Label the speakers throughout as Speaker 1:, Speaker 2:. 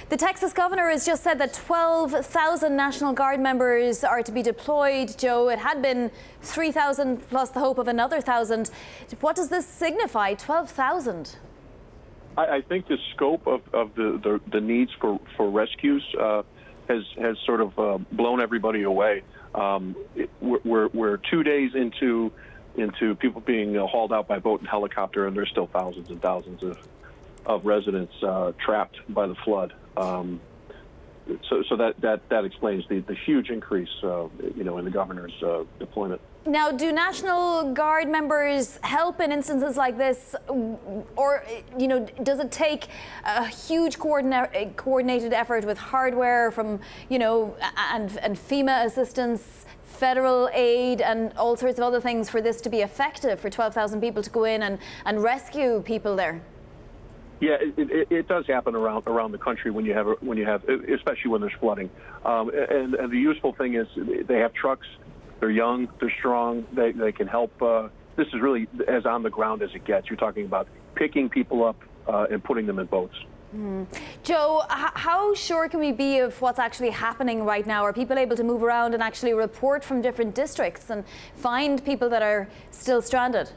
Speaker 1: The Texas governor has just said that 12,000 National Guard members are to be deployed, Joe. It had been 3,000 plus the hope of another 1,000. What does this signify, 12,000?
Speaker 2: I think the scope of the needs for rescues has sort of blown everybody away. We're 2 days into people being hauled out by boat and helicopter, and there's still thousands and thousands of residents trapped by the flood. So that explains the huge increase, in the governor's deployment. Now, do National Guard members help in instances like this, or does it take a huge coordinated effort with hardware from and FEMA assistance, federal aid, and all sorts of other things for this to be effective, for 12,000 people to go in and rescue people there? Yeah, it does happen around the country when you have especially when there's flooding. And the useful thing is they have trucks. They're young. They're strong. They can help. This is really as on the ground as it gets. You're talking about picking people up and putting them in boats.
Speaker 1: Joe, how sure can we be of what's actually happening right now? Are people able to move around and actually report from different districts and find people that are still stranded?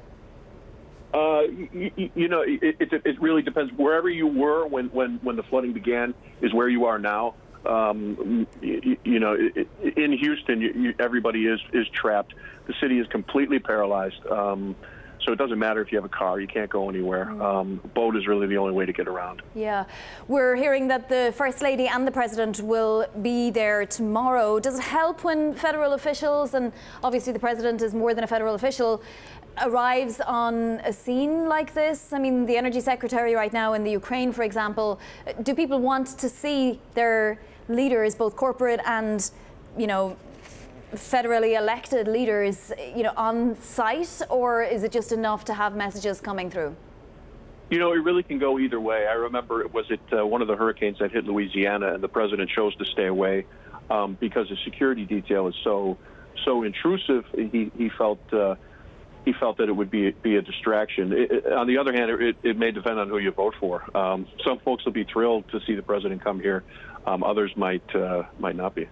Speaker 2: It really depends. Wherever you were when the flooding began is where you are now. In Houston, everybody is trapped. The city is completely paralyzed. So it doesn't matter if you have a car, you can't go anywhere. Boat is really the only way to get around.
Speaker 1: Yeah. We're hearing that the First Lady and the President will be there tomorrow. Does it help when federal officials, and obviously the President is more than a federal official, arrives on a scene like this? I mean, the Energy Secretary right now in the Ukraine, for example, do people want to see their leaders, both corporate and, federally elected leaders, on site, or is it just enough to have messages coming through?
Speaker 2: It really can go either way. I remember it was one of the hurricanes that hit Louisiana, and the president chose to stay away because the security detail is so intrusive. He felt that it would be a distraction. On the other hand, it may depend on who you vote for. Some folks will be thrilled to see the president come here. Others might not be.